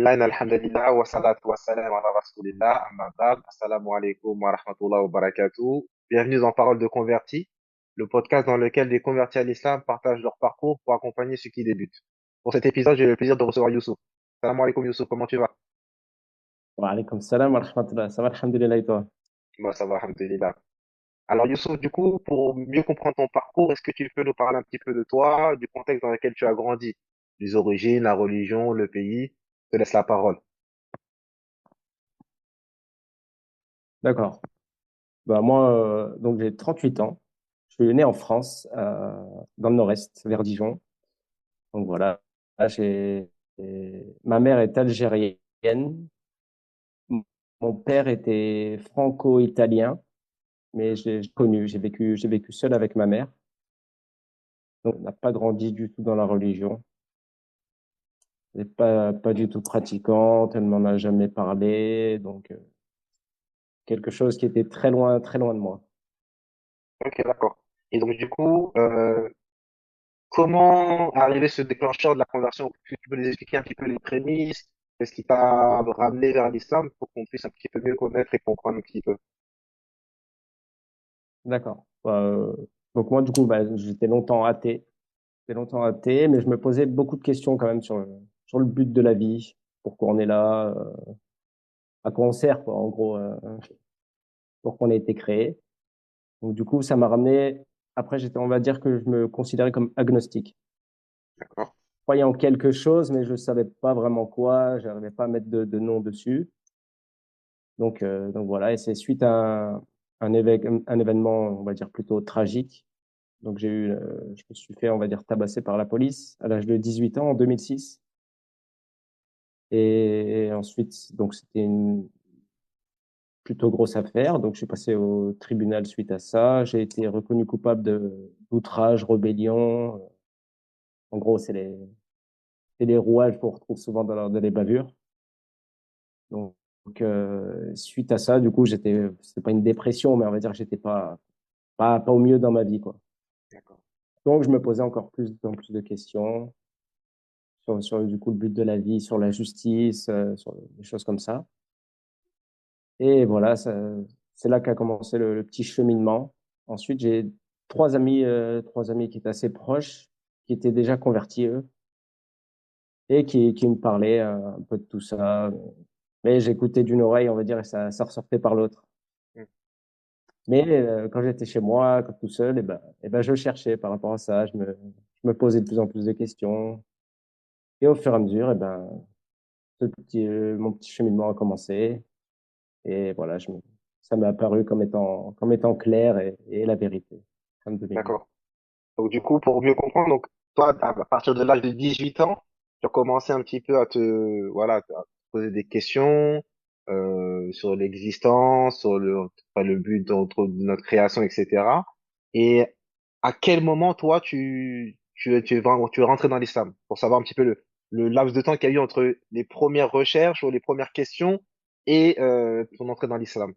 Line, alhamdulillah, wa salatu wa salam ala rasulillah, amma ba'd. Assalamu alaikum wa rahmatullah wa barakatuh. Bienvenue dans Parole de convertis, le podcast dans lequel des convertis à l'islam partagent leur parcours pour accompagner ceux qui débutent. Pour cet épisode, j'ai le plaisir de recevoir Youssouf. Salam alaikum Youssouf, comment tu vas? Wa alaykoum salam wa rahmatullah. Ça va, alhamdulillah, et toi? Moi, ça va, alhamdulillah. Alors Youssouf, du coup, pour mieux comprendre ton parcours, est-ce que tu peux nous parler un petit peu de toi, du contexte dans lequel tu as grandi, les origines, la religion, le pays? Je te laisse la parole. D'accord. Bah, moi, donc j'ai 38 ans. Je suis né en France, dans le nord-est, vers Dijon. Donc voilà. Là, ma mère est algérienne. M- Mon père était franco-italien, mais j'ai connu, j'ai vécu seul avec ma mère. Donc, on n'a pas grandi du tout dans la religion. Elle n'est pas du tout pratiquante. Elle m'en a jamais parlé. Donc, quelque chose qui était très loin de moi. Ok, d'accord. Et donc, du coup, comment arriver ce déclencheur de la conversion? Est-ce que tu peux nous expliquer un petit peu les prémices? Qu'est-ce qui t'a ramené vers l'islam pour qu'on puisse un petit peu mieux connaître et comprendre un petit peu? D'accord. Donc moi, du coup, bah, j'étais longtemps athée. J'étais longtemps athée, mais je me posais beaucoup de questions quand même sur le but de la vie, pourquoi on est là, à quoi on sert, quoi, en gros, pourquoi on a été créé. Donc du coup, ça m'a ramené. Après, on va dire que je me considérais comme agnostique. D'accord. Je croyais en quelque chose, mais je savais pas vraiment quoi. J'arrivais pas à mettre de nom dessus. Donc voilà. Et c'est suite à un événement, on va dire plutôt tragique. Donc je me suis fait, on va dire, tabasser par la police à l'âge de 18 ans en 2006. Et ensuite, donc c'était une plutôt grosse affaire. Donc je suis passé au tribunal suite à ça. J'ai été reconnu coupable de d'outrage, rébellion. En gros, c'est les rouages qu'on retrouve souvent dans les bavures. Donc, suite à ça, du coup, c'était pas une dépression, mais on va dire que j'étais pas au mieux dans ma vie, quoi. D'accord. Donc je me posais encore plus de questions sur du coup le but de la vie, sur la justice, sur des choses comme ça. Et voilà, c'est là qu'a commencé le petit cheminement. Ensuite, j'ai trois amis qui étaient assez proches, qui étaient déjà convertis eux, et qui me parlaient un peu de tout ça. Mais j'écoutais d'une oreille, on va dire, et ça ressortait par l'autre. Mm. Mais quand j'étais chez moi, tout seul, et ben, je cherchais par rapport à ça. Je me posais de plus en plus de questions. Et au fur et à mesure, mon petit cheminement a commencé. Et voilà, ça m'est apparu comme étant clair et la vérité. Alhamdoulilah. D'accord. Donc, du coup, pour mieux comprendre, donc, toi, à partir de l'âge de 18 ans, tu as commencé un petit peu voilà, à te poser des questions, sur l'existence, sur enfin, le but de notre création, etc. Et à quel moment, toi, tu es rentré dans l'islam? Pour savoir un petit peu le laps de temps qu'il y a eu entre les premières recherches ou les premières questions et ton entrée dans l'islam.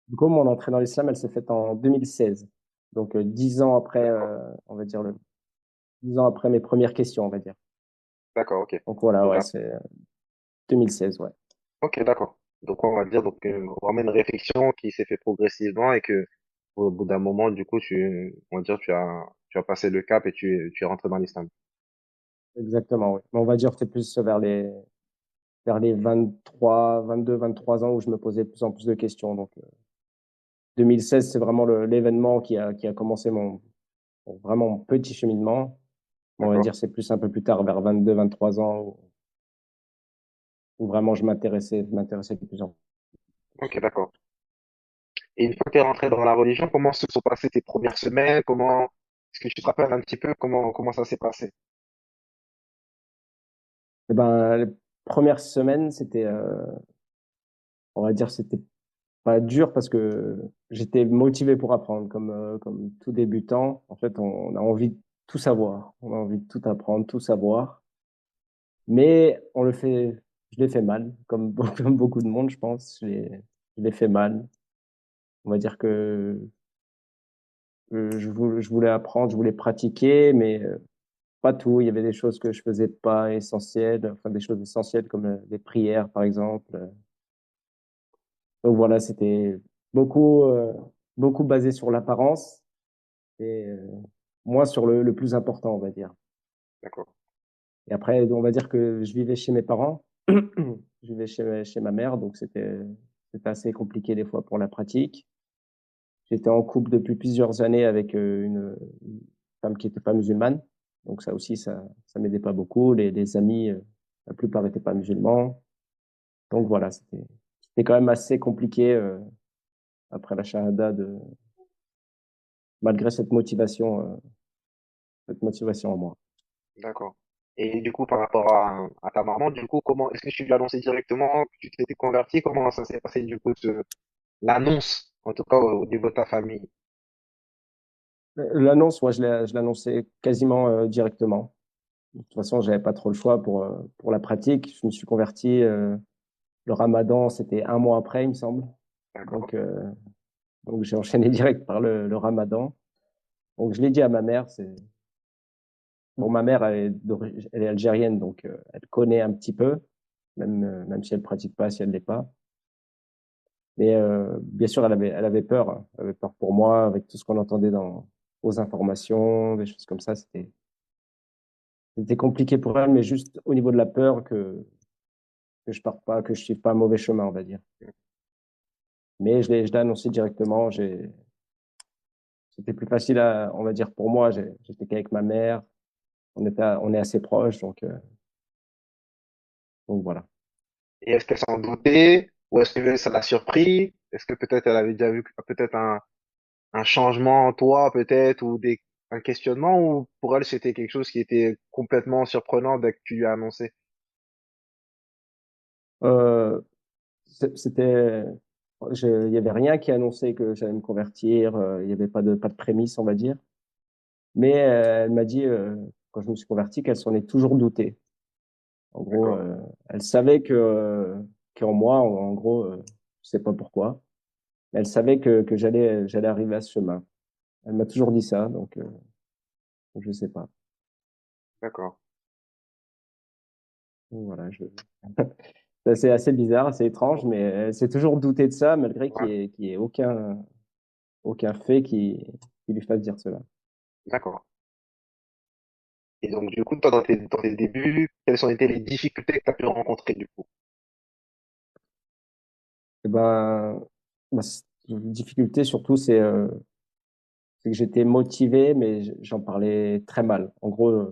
Du coup, mon entrée dans l'islam, elle s'est faite en 2016. Donc, 10 ans après, D'accord. on va dire, 10 ans après mes premières questions, on va dire. D'accord, ok. Donc, voilà, Donc, ouais, c'est 2016, ouais. ok, d'accord. Donc, on va dire donc vraiment une réflexion qui s'est fait progressivement et que au bout d'un moment, du coup, on va dire, tu as passé le cap et tu es rentré dans l'islam. Exactement, oui. Mais on va dire que c'est plus vers les 23 ans où je me posais de plus en plus de questions. Donc, 2016, c'est vraiment l'événement qui a commencé vraiment mon petit cheminement. On va D'accord. dire c'est plus un peu plus tard, vers 23 ans, où vraiment je m'intéressais de plus en Ok, plus. d'accord. Et une fois que tu es rentré dans la religion, comment se sont passées tes premières semaines? Est-ce que tu te rappelles un petit peu comment ça s'est passé? Et ben, les premières semaines, on va dire, c'était pas dur parce que j'étais motivé pour apprendre, comme tout débutant. En fait, on a envie de tout savoir, on a envie de tout apprendre, tout savoir, mais je l'ai fait mal, comme beaucoup de monde, je pense. Je l'ai fait mal. On va dire que je voulais apprendre, je voulais pratiquer, pas tout. Il y avait des choses que je faisais pas essentielles, enfin des choses essentielles comme les prières, par exemple. Donc voilà, c'était beaucoup, beaucoup basé sur l'apparence et moins sur le plus important, on va dire. D'accord. Et après, on va dire que je vivais chez mes parents, je vivais chez ma mère, donc c'était assez compliqué des fois pour la pratique. J'étais en couple depuis plusieurs années avec une femme qui n'était pas musulmane, donc ça aussi, ça m'aidait pas beaucoup. Les amis, la plupart n'étaient pas musulmans, donc voilà, c'était quand même assez compliqué après la shahada malgré cette motivation en moi. D'accord. Et du coup, par rapport à ta maman, du coup, comment est-ce que tu lui as annoncé directement que tu t'étais converti? Comment ça s'est passé du coup, l'annonce, en tout cas au niveau de ta famille? L'annonce, moi, je l'annonçais quasiment directement. De toute façon, j'avais pas trop le choix pour la pratique. Je me suis converti, le Ramadan, c'était un mois après, il me semble. D'accord. Donc, j'ai enchaîné direct par le Ramadan. Donc, je l'ai dit à ma mère. Bon, ma mère, elle est algérienne, donc elle connaît un petit peu, même si elle pratique pas, si elle l'est pas. Mais bien sûr, elle avait peur, hein. Elle avait peur pour moi, avec tout ce qu'on entendait aux informations, des choses comme ça. C'était compliqué pour elle, mais juste au niveau de la peur que je parte pas, que je suive pas un mauvais chemin, on va dire. Mais je l'ai annoncé directement. C'était plus facile on va dire, pour moi. J'étais qu'avec ma mère. On est assez proches, donc voilà. Et est-ce qu'elle s'en doutait? Ou est-ce que ça l'a surpris? Est-ce que peut-être elle avait déjà vu peut-être un changement en toi, peut-être, un questionnement, ou pour elle c'était quelque chose qui était complètement surprenant dès que tu lui as annoncé? Euh, c'était, il y avait rien qui annonçait que j'allais me convertir. Il y avait pas de prémisse, on va dire. Mais elle m'a dit, quand je me suis converti, qu'elle s'en est toujours doutée. En gros, D'accord, elle savait qu'en moi, en gros, je sais pas pourquoi, mais elle savait que j'allais arriver à ce chemin. Elle m'a toujours dit ça, donc je sais pas. d'accord. Donc voilà, c'est assez bizarre, c'est étrange, mais elle s'est toujours doutée de ça, malgré Ouais, qu'il y ait aucun fait qui lui fasse dire cela. d'accord. Et donc, du coup, toi, dans tes débuts, quelles ont été les difficultés que tu as pu rencontrer, du coup? Et ben, la difficulté surtout, c'est que j'étais motivé, mais j'en parlais très mal. En gros,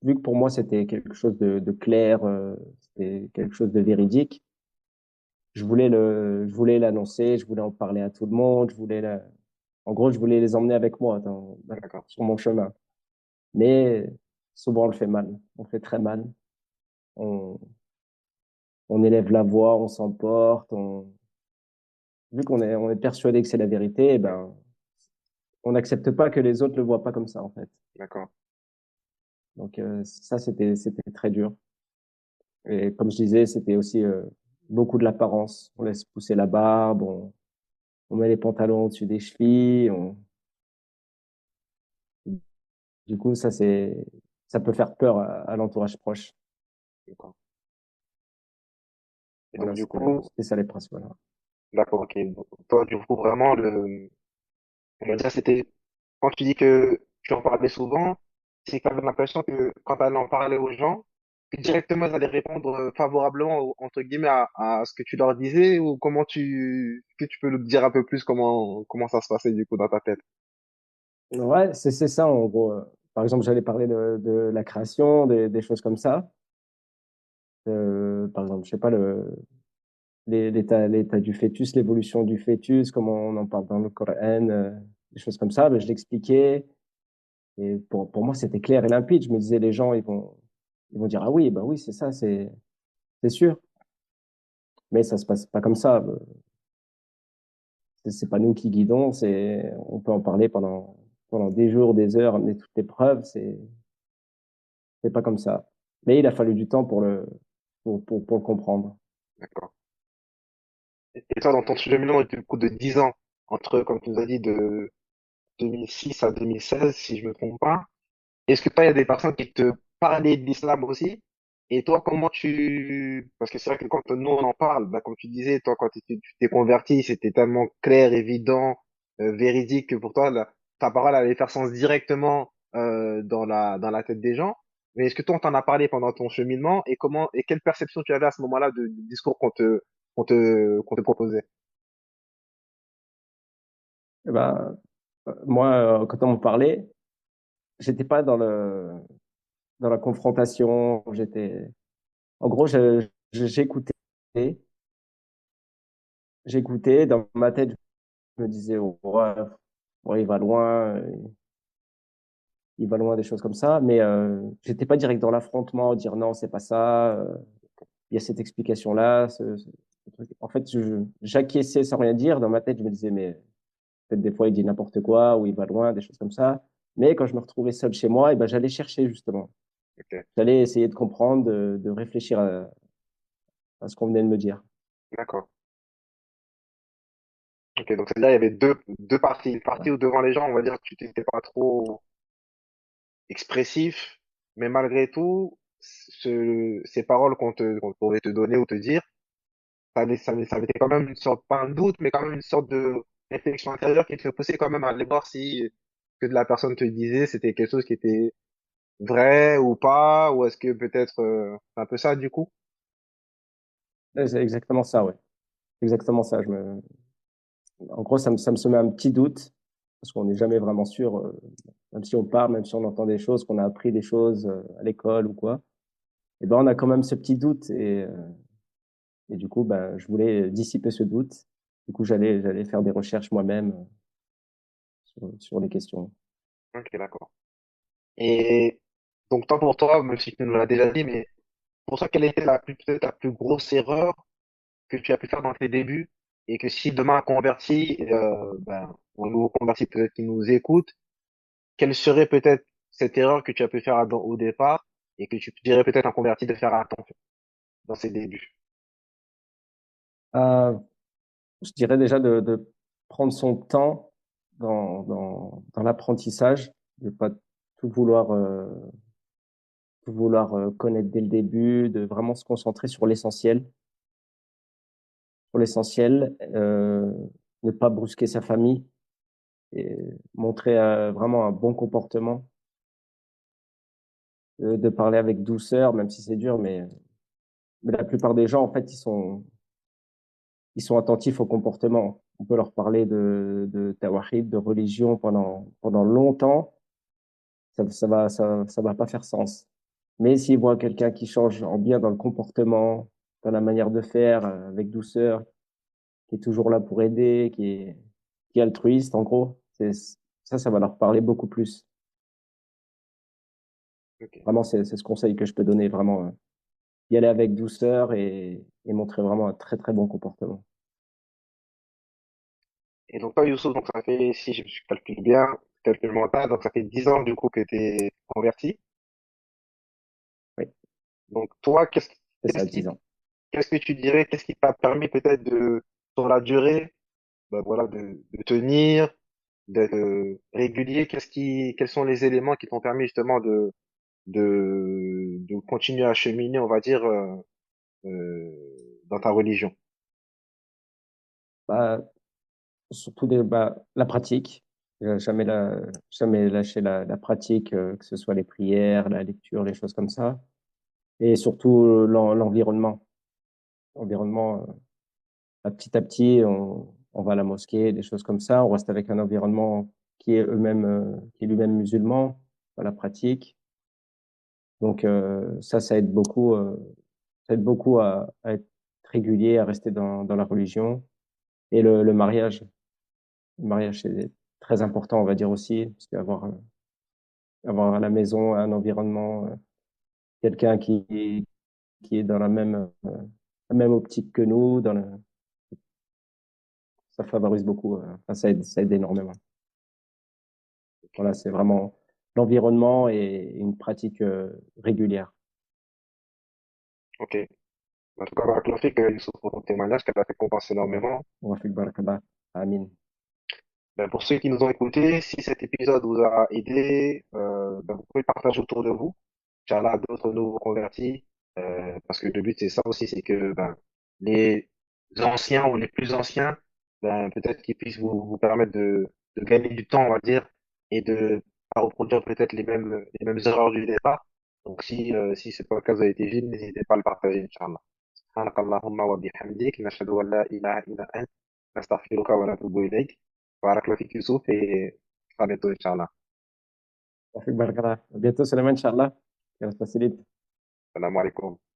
vu que pour moi c'était quelque chose de clair, c'était quelque chose de véridique, je voulais l'annoncer, je voulais en parler à tout le monde, en gros, je voulais les emmener avec moi D'accord, sur mon chemin. Mais souvent on le fait mal, on le fait très mal. On, on élève la voix, on s'emporte, vu on est persuadé que c'est la vérité, eh ouais, ben, on n'accepte pas que les autres le voient pas comme ça, en fait. d'accord, Donc, ça, c'était très dur. Et comme je disais, c'était aussi beaucoup de l'apparence. On laisse pousser la barbe, on met les pantalons au-dessus des chevilles. Du coup, ça peut faire peur à l'entourage proche. d'accord. Et donc, Voilà, du coup, c'était ça les principales. d'accord, ok. Donc, toi, du coup, vraiment, on va dire, c'était, quand tu dis que tu en parlais souvent, c'est que tu avais l'impression que quand tu allais en parler aux gens, que directement ils allaient répondre favorablement, entre guillemets, à ce que tu leur disais, ou que tu peux nous dire un peu plus comment ça se passait, du coup, dans ta tête? Ouais, c'est ça, en gros. Par exemple, j'allais parler de la création, des choses comme ça. Par exemple, je sais pas, l'état du fœtus, l'évolution du fœtus, comment on en parle dans le Coran, des choses comme ça. Ben, je l'expliquais. Et pour moi, c'était clair et limpide. Je me disais, les gens, ils vont dire, ah oui, bah oui, c'est ça, c'est sûr. Mais ça se passe pas comme ça. C'est pas nous qui guidons. On peut en parler pendant des jours, des heures, amener toutes les preuves. C'est pas comme ça. Mais il a fallu du temps pour le comprendre. D'accord. Et toi, dans ton cheminement, du coup, de 10 ans, entre, comme tu nous as dit, de 2006 à 2016, si je me trompe pas, est-ce que toi, il y a des personnes qui te parlaient de l'islam aussi? Et toi, comment parce que c'est vrai que quand nous on en parle, bah, comme tu disais, toi, quand tu t'es converti, c'était tellement clair, évident, véridique que pour toi, ta parole allait faire sens directement dans la tête des gens. Mais est-ce que toi, on t'en a parlé pendant ton cheminement et quelle perception tu avais à ce moment-là du discours qu'on te proposait? Eh ben, moi, quand on me parlait, j'étais pas dans la confrontation. En gros, j'écoutais. Dans ma tête, je me disais, oh, ouais, ouais, il va loin des choses comme ça. Mais j'étais pas direct dans l'affrontement, dire non, c'est pas ça. Il y a cette explication-là. Ce truc. En fait, j'acquiesçais sans rien dire. Dans ma tête, je me disais, mais peut-être des fois, il dit n'importe quoi ou il va loin, des choses comme ça. Mais quand je me retrouvais seul chez moi, et ben, j'allais chercher justement. Ok, J'allais essayer de comprendre, de réfléchir à ce qu'on venait de me dire. d'accord. Ok, donc c'est-à-dire il y avait deux parties. Une partie Voilà. où devant les gens, on va dire que tu n'étais pas trop expressif, mais malgré tout, ces paroles qu'on pourrait te donner ou te dire, ça mettait quand même une sorte, pas un doute, mais quand même une sorte de réflexion intérieure qui te poussait quand même à aller voir si ce que la personne te disait, c'était quelque chose qui était vrai ou pas, ou est-ce que peut-être c'est un peu ça du coup? C'est exactement ça, ouais. Exactement ça. En gros, ça me semait un petit doute, parce qu'on n'est jamais vraiment sûr, même si on parle, même si on entend des choses, qu'on a appris des choses à l'école ou quoi. Et ben, on a quand même ce petit doute. Et du coup, ben, je voulais dissiper ce doute. Du coup, j'allais faire des recherches moi-même sur les questions. Ok, d'accord. Et donc toi pour toi, même si tu nous l'as déjà dit, mais pour toi, quelle était peut-être la plus grosse erreur que tu as pu faire dans tes débuts et que si demain un converti, ben, un nouveau converti peut-être qui nous écoute, quelle serait peut-être cette erreur que tu as pu faire au départ et que tu dirais peut-être à un converti de faire attention dans ses débuts? Euh, je dirais déjà de prendre son temps dans l'apprentissage, de pas tout vouloir connaître dès le début, de vraiment se concentrer sur l'essentiel, ne pas brusquer sa famille et montrer vraiment un bon comportement, de parler avec douceur, même si c'est dur, mais la plupart des gens, en fait, ils sont attentifs au comportement. On peut leur parler de tawhid, de religion pendant longtemps, ça va pas faire sens. Mais s'ils voient quelqu'un qui change en bien dans le comportement, dans la manière de faire, avec douceur, qui est toujours là pour aider, qui est altruiste, en gros, ça va leur parler beaucoup plus. Ok. Vraiment, c'est ce conseil que je peux donner, vraiment, y aller avec douceur et montrer vraiment un très, très bon comportement. Et donc toi, Youssouf, donc ça fait, si je calcule bien, calcul mental, donc ça fait 10 ans du coup que tu es converti. Oui, Donc toi, c'est ça, qu'est-ce 10 qui, ans. qu'est-ce que tu dirais, qu'est-ce qui t'a permis peut-être sur la durée, ben voilà, de tenir, d'être régulier, quels sont les éléments qui t'ont permis justement de continuer à cheminer, on va dire, dans ta religion. Bah, surtout la pratique. Jamais lâcher la pratique, que ce soit les prières, la lecture, les choses comme ça. Et surtout l'environnement. L'environnement, à petit, on va à la mosquée, des choses comme ça. On reste avec un environnement qui est lui-même musulman, à la pratique. Donc ça ça aide beaucoup à être régulier, à rester dans la religion. Et le mariage. Le mariage, c'est très important, on va dire aussi, parce avoir à la maison un environnement, quelqu'un qui est dans la même optique que nous, ça favorise beaucoup, enfin, ça aide énormément. Voilà, c'est vraiment l'environnement et une pratique régulière. Ok. En tout cas, barakallahu fik, Youssouf, pour ton témoignage, qu'elle a récompense Voilà. énormément. On va faire le barakallah. Amin. Ben, pour ceux qui nous ont écoutés, si cet épisode vous a aidé, ben, vous pouvez le partager autour de vous. Inch'Allah, à d'autres nouveaux convertis, parce que le but c'est ça aussi, c'est que ben, les anciens ou les plus anciens, ben, peut-être qu'ils puissent vous permettre de gagner du temps, on va dire, et de pas reproduire peut-être les mêmes erreurs du départ. Donc si ce podcast vous a été utile, n'hésitez pas à le partager, Inch'Allah. سبحانك اللهم وبحمدك نشهد أن لا إله إلا أنت نستغفرك ونتوب إليك. بارك الله فيك يوسف et à bientôt, Inch'Allah. À bientôt, Suleiman, Inch'Allah. Que Allah te facilite. Salam alaikum.